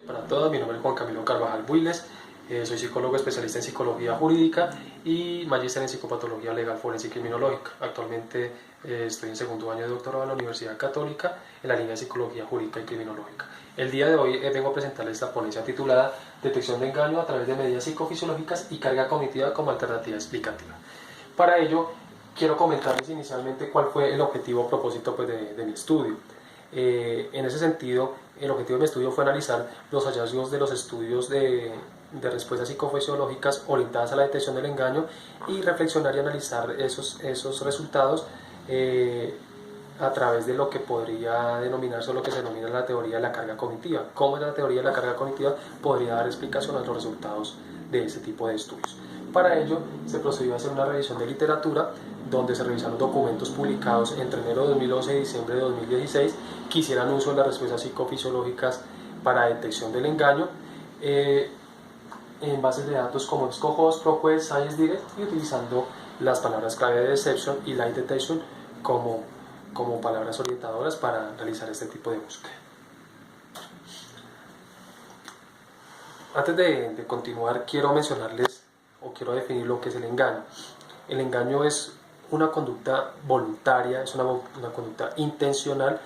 Para todos, mi nombre es Juan Camilo Carvajal Builes, soy psicólogo especialista en psicología jurídica y magíster en psicopatología legal forense y criminológica. Actualmente estoy en segundo año de doctorado en la Universidad Católica en la línea de psicología jurídica y criminológica. El día de hoy vengo a presentarles la ponencia titulada Detección de engaño a través de medidas psicofisiológicas y carga cognitiva como alternativa explicativa. Para ello, quiero comentarles inicialmente cuál fue el objetivo o propósito de mi estudio. En ese sentido, el objetivo de mi estudio fue analizar los hallazgos de los estudios de respuestas psicofisiológicas orientadas a la detección del engaño y reflexionar y analizar esos resultados a través de lo que podría denominarse o lo que se denomina la teoría de la carga cognitiva. ¿Cómo es la teoría de la carga cognitiva? Podría dar explicación a los resultados de ese tipo de estudios. Para ello, se procedió a hacer una revisión de literatura donde se revisaron documentos publicados entre enero de 2011 y diciembre de 2016 que hicieran uso de las respuestas psicofisiológicas para detección del engaño en bases de datos como EBSCOhost, ProQuest, ScienceDirect y utilizando las palabras clave de Deception y Lie Detection como palabras orientadoras para realizar este tipo de búsqueda. Antes de continuar, quiero mencionarles o quiero definir lo que es el engaño. El engaño es una conducta voluntaria, es una conducta intencional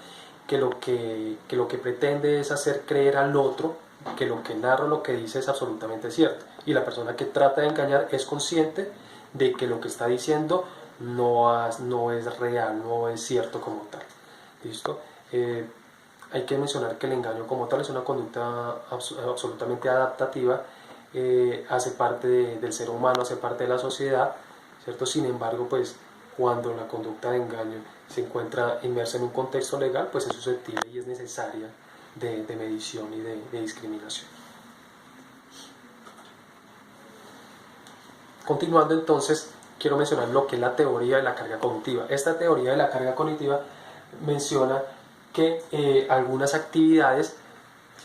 que lo que pretende es hacer creer al otro que lo que narra o lo que dice es absolutamente cierto. Y la persona que trata de engañar es consciente de que lo que está diciendo no es real, no es cierto como tal. ¿Listo? Hay que mencionar que el engaño como tal es una conducta absolutamente adaptativa, hace parte del ser humano, hace parte de la sociedad, ¿cierto? Sin embargo, pues cuando la conducta de engaño se encuentra inmersa en un contexto legal, pues es susceptible y es necesaria de medición y de discriminación. Continuando entonces, quiero mencionar lo que es la teoría de la carga cognitiva. Esta teoría de la carga cognitiva menciona que algunas actividades,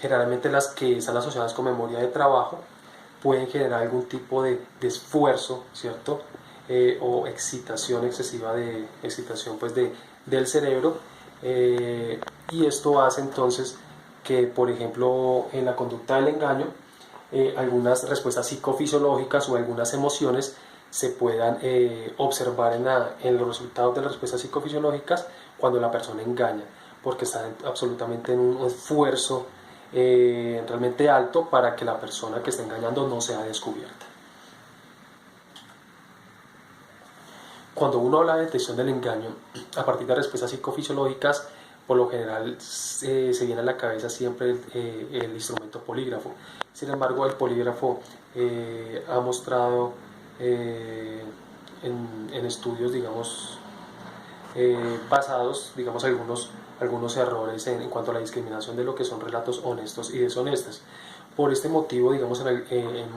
generalmente las que están asociadas con memoria de trabajo, pueden generar algún tipo de esfuerzo, ¿cierto? O excitación excesiva del cerebro, y esto hace entonces que, por ejemplo, en la conducta del engaño, algunas respuestas psicofisiológicas o algunas emociones se puedan observar en los resultados de las respuestas psicofisiológicas cuando la persona engaña, porque está absolutamente en un esfuerzo realmente alto para que la persona que está engañando no sea descubierta. Cuando uno habla de detección del engaño a partir de respuestas psicofisiológicas, por lo general se viene a la cabeza siempre el instrumento polígrafo. Sin embargo, el polígrafo ha mostrado en estudios, digamos, basados, digamos, algunos errores en cuanto a la discriminación de lo que son relatos honestos y deshonestos. Por este motivo, digamos, en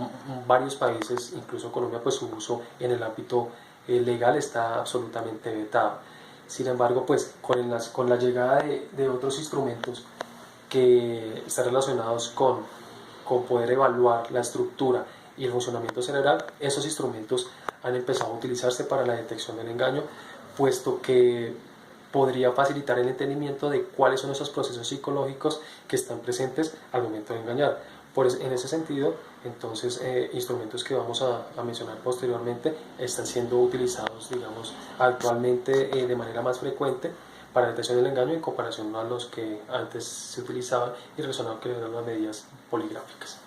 varios países, incluso Colombia, pues su uso en el ámbito legal está absolutamente vetado. Sin embargo, pues con la llegada de otros instrumentos que están relacionados con poder evaluar la estructura y el funcionamiento cerebral, esos instrumentos han empezado a utilizarse para la detección del engaño, puesto que podría facilitar el entendimiento de cuáles son esos procesos psicológicos que están presentes al momento de engañar. En ese sentido, entonces, instrumentos que vamos a mencionar posteriormente están siendo utilizados, digamos, actualmente de manera más frecuente para la detección del engaño en comparación a los que antes se utilizaban y relacionados con las medidas poligráficas.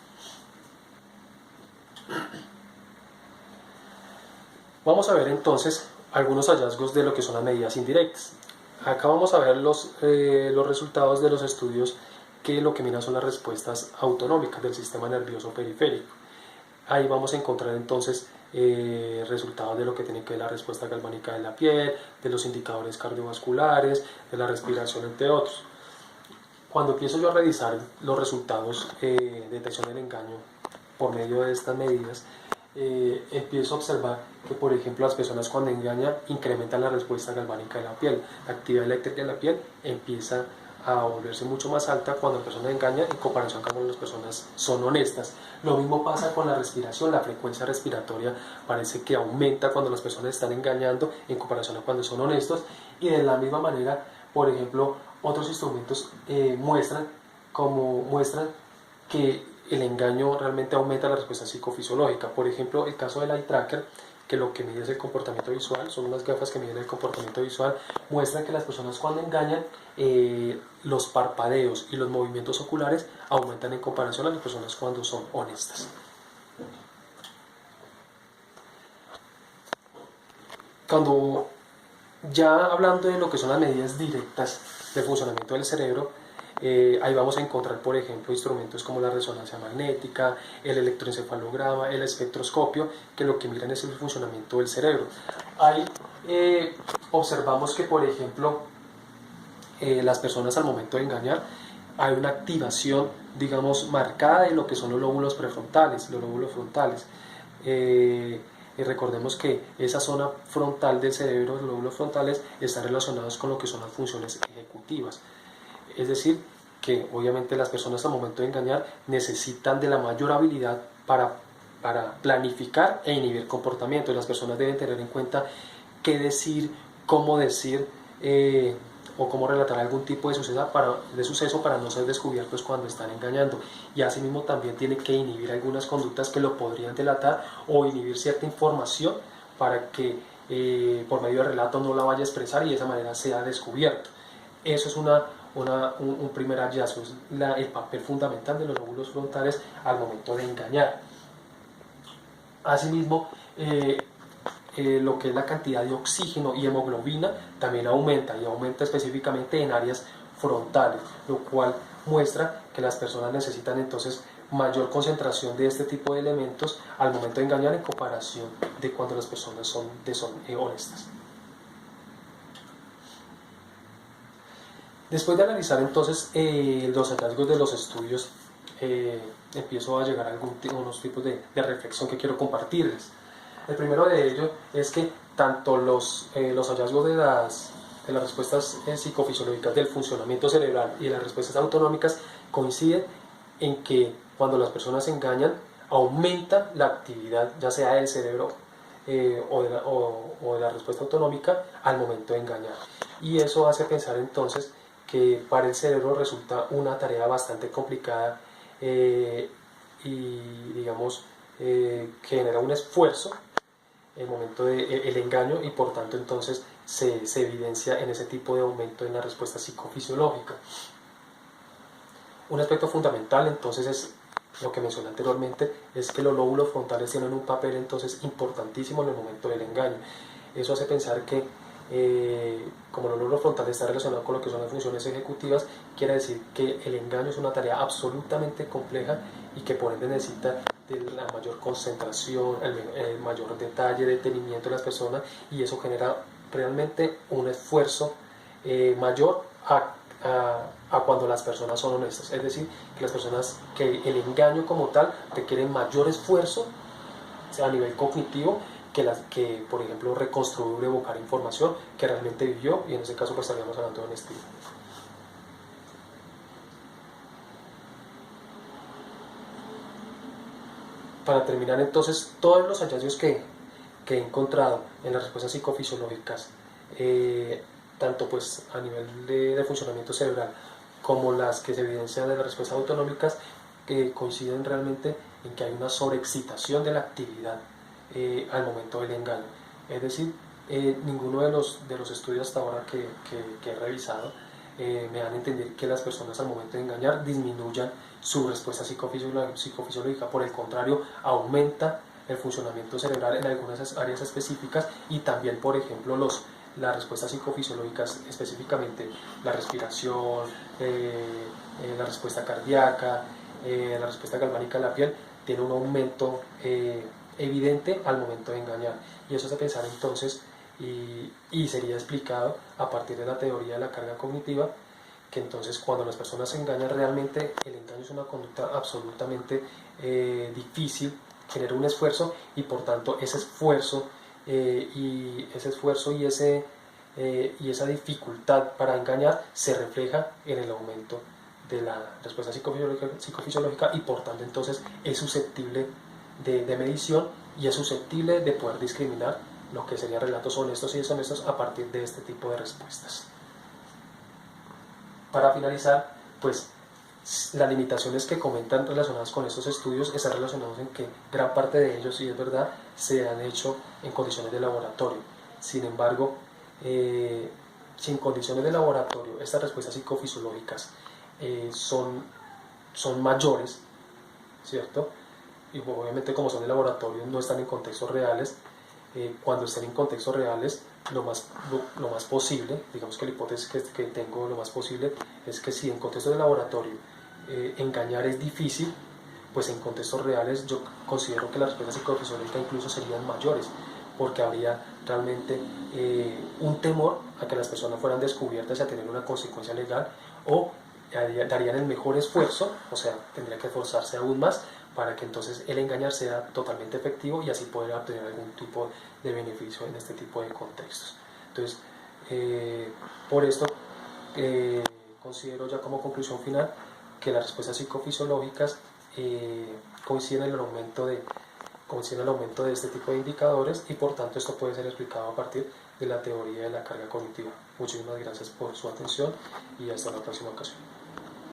Vamos a ver entonces algunos hallazgos de lo que son las medidas indirectas. Acá vamos a ver los resultados de los estudios que lo que miran son las respuestas autonómicas del sistema nervioso periférico. Ahí vamos a encontrar entonces resultados de lo que tiene que ver la respuesta galvánica de la piel, de los indicadores cardiovasculares, de la respiración, entre otros. Cuando empiezo yo a revisar los resultados de detección del engaño por medio de estas medidas, empiezo a observar que, por ejemplo, las personas cuando engañan incrementan la respuesta galvánica de la piel, la actividad eléctrica de la piel empieza a volverse mucho más alta cuando la persona engaña en comparación con cuando las personas son honestas. Lo mismo pasa con la respiración, la frecuencia respiratoria parece que aumenta cuando las personas están engañando en comparación a cuando son honestos, y de la misma manera, por ejemplo, otros instrumentos muestran que el engaño realmente aumenta la respuesta psicofisiológica. Por ejemplo, el caso del eye tracker, que lo que mide es el comportamiento visual, son unas gafas que miden el comportamiento visual, muestran que las personas cuando engañan, los parpadeos y los movimientos oculares aumentan en comparación a las personas cuando son honestas. Cuando ya hablando de lo que son las medidas directas del funcionamiento del cerebro, ahí vamos a encontrar, por ejemplo, instrumentos como la resonancia magnética, el electroencefalograma, el espectroscopio, que lo que miran es el funcionamiento del cerebro. Ahí observamos que, por ejemplo, las personas al momento de engañar, hay una activación, digamos, marcada de lo que son los lóbulos prefrontales, los lóbulos frontales. Y recordemos que esa zona frontal del cerebro, los lóbulos frontales, están relacionados con lo que son las funciones ejecutivas. Es decir, que obviamente las personas al momento de engañar necesitan de la mayor habilidad para planificar e inhibir comportamientos. Las personas deben tener en cuenta qué decir, cómo decir o cómo relatar algún tipo de suceso para no ser descubiertos cuando están engañando. Y asimismo también tiene que inhibir algunas conductas que lo podrían delatar o inhibir cierta información para que por medio de relato no la vaya a expresar y de esa manera sea descubierto. Eso es un primer hallazgo, es el papel fundamental de los lóbulos frontales al momento de engañar. Asimismo, lo que es la cantidad de oxígeno y hemoglobina también aumenta, y aumenta específicamente en áreas frontales, lo cual muestra que las personas necesitan entonces mayor concentración de este tipo de elementos al momento de engañar en comparación de cuando las personas son honestas. Después de analizar entonces los hallazgos de los estudios, empiezo a llegar a unos tipos de reflexión que quiero compartirles. El primero de ellos es que tanto los hallazgos de las respuestas psicofisiológicas del funcionamiento cerebral y de las respuestas autonómicas coinciden en que cuando las personas se engañan aumenta la actividad ya sea del cerebro o de la respuesta autonómica al momento de engañar. Y eso hace pensar entonces que para el cerebro resulta una tarea bastante complicada y digamos genera un esfuerzo el momento del engaño y por tanto entonces se evidencia en ese tipo de aumento en la respuesta psicofisiológica. Un aspecto fundamental entonces es lo que mencioné anteriormente, es que los lóbulos frontales tienen un papel entonces importantísimo en el momento del engaño. Eso hace pensar que como los lóbulos frontales están relacionados con lo que son las funciones ejecutivas, quiere decir que el engaño es una tarea absolutamente compleja y que por ende necesita de la mayor concentración, el mayor detalle, detenimiento de las personas, y eso genera realmente un esfuerzo mayor a cuando las personas son honestas. Es decir, que el engaño como tal requiere mayor esfuerzo, o sea, a nivel cognitivo, que por ejemplo reconstruir o evocar información que realmente vivió, y en ese caso pues estaríamos hablando de honestidad. Para terminar entonces, todos los hallazgos que he encontrado en las respuestas psicofisiológicas, tanto pues a nivel de funcionamiento cerebral como las que se evidencian de las respuestas autonómicas, coinciden realmente en que hay una sobreexcitación de la actividad al momento del engaño. Es decir, ninguno de los estudios hasta ahora que he revisado me dan a entender que las personas al momento de engañar disminuyan su respuesta psicofisiológica. Por el contrario, aumenta el funcionamiento cerebral en algunas áreas específicas, y también, por ejemplo, las respuestas psicofisiológicas, específicamente la respiración, la respuesta cardíaca, la respuesta galvánica de la piel, tiene un aumento evidente al momento de engañar. Y eso hace pensar entonces, y sería explicado a partir de la teoría de la carga cognitiva, que entonces cuando las personas se engañan, realmente el engaño es una conducta absolutamente difícil, genera un esfuerzo, y por tanto ese esfuerzo y esa dificultad para engañar se refleja en el aumento de la respuesta psicofisiológica, y por tanto entonces es susceptible de medición y es susceptible de poder discriminar lo que serían relatos honestos y deshonestos a partir de este tipo de respuestas. Para finalizar, pues Las limitaciones que comentan relacionadas con estos estudios están relacionados en que gran parte de ellos, y es verdad, se han hecho en condiciones de laboratorio. Sin embargo, si en condiciones de laboratorio estas respuestas psicofisiológicas son mayores, ¿cierto? Y obviamente como son de laboratorio no están en contextos reales. Cuando estén en contextos reales, lo más posible, digamos que la hipótesis que tengo lo más posible es que si en contextos de laboratorio engañar es difícil, pues en contextos reales yo considero que las respuestas psicofisiológicas incluso serían mayores, porque habría realmente un temor a que las personas fueran descubiertas y a tener una consecuencia legal, o darían el mejor esfuerzo, o sea, tendría que esforzarse aún más para que entonces el engañar sea totalmente efectivo y así poder obtener algún tipo de beneficio en este tipo de contextos. Entonces, por esto considero ya como conclusión final que las respuestas psicofisiológicas coinciden en el aumento de este tipo de indicadores, y por tanto esto puede ser explicado a partir de la teoría de la carga cognitiva. Muchísimas gracias por su atención y hasta la próxima ocasión.